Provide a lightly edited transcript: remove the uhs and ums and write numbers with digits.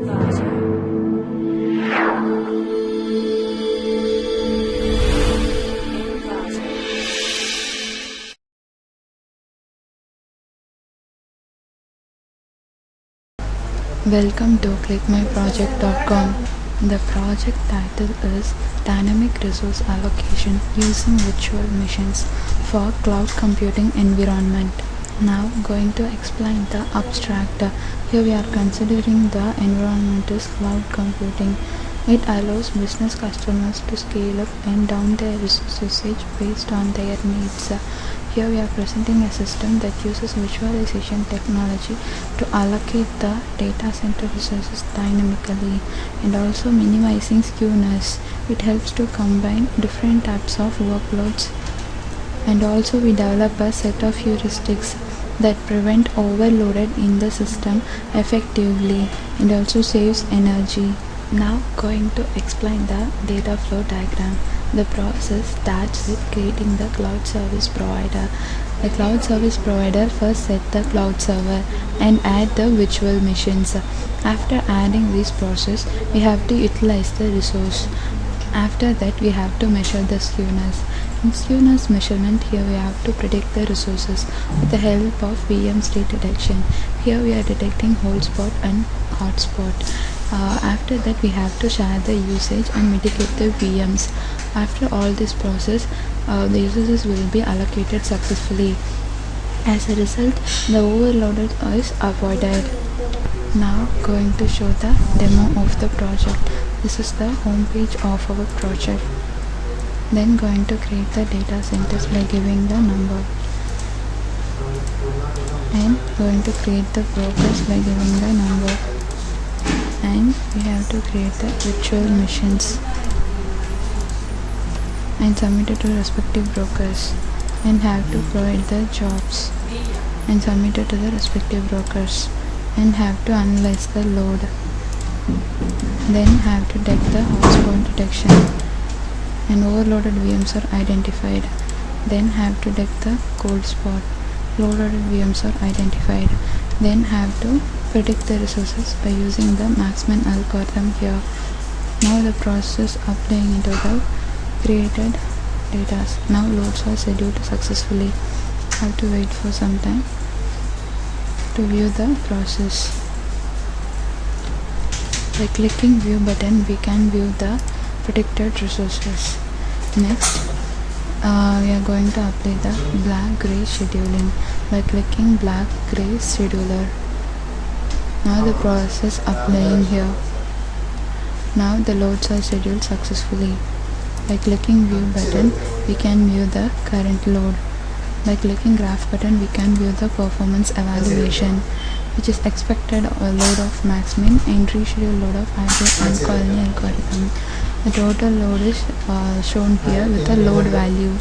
Welcome to clickmyproject.com. The project title is Dynamic Resource Allocation Using Virtual Machines for Cloud Computing Environment. Now going to explain the abstract. Here we are considering the environment is cloud computing. It allows business customers to scale up and down their resource usage based on their needs. Here we are presenting a system that uses visualization technology to allocate the data center resources dynamically and also minimizing skewness. It helps to combine different types of workloads, and also we develop a set of heuristics that prevent overloaded in the system effectively and also saves energy. Now going to explain the data flow diagram. The process starts with creating the cloud service provider. The cloud service provider first set the cloud server and add the virtual machines. After adding this process, we have to utilize the resource. After that, we have to measure the skewness. In skewness measurement, here we have to predict the resources with the help of VM state detection. Here we are detecting hold spot and hotspot. After that, we have to share the usage and mitigate the VMs. After all this process, the resources will be allocated successfully. As a result, the overloaded is avoided. Now going to show the demo of the project. This is the home page of our project. Then going to create the data centers by giving the number, and going to create the brokers by giving the number, and we have to create the virtual machines and submit it to respective brokers, and have to provide the jobs and submit it to the respective brokers, and have to analyze the load, then have to detect the hotspot detection and overloaded VMs are identified, then have to detect the cold spot, loaded VMs are identified, then have to predict the resources by using the Maxman algorithm here. Now the process applying into the created data. Now loads are scheduled successfully. Have to wait for some time to view the process. By clicking view button, we can view the predicted resources. Next, we are going to apply the black-gray scheduling by clicking black-gray scheduler. Now the process applying here. Now the loads are scheduled successfully. By clicking view button, we can view the current load. By clicking graph button, we can view the performance evaluation, which is expected load of Maxmin and reschedule load of IBM and Colony algorithm. The total load is shown here with the load value.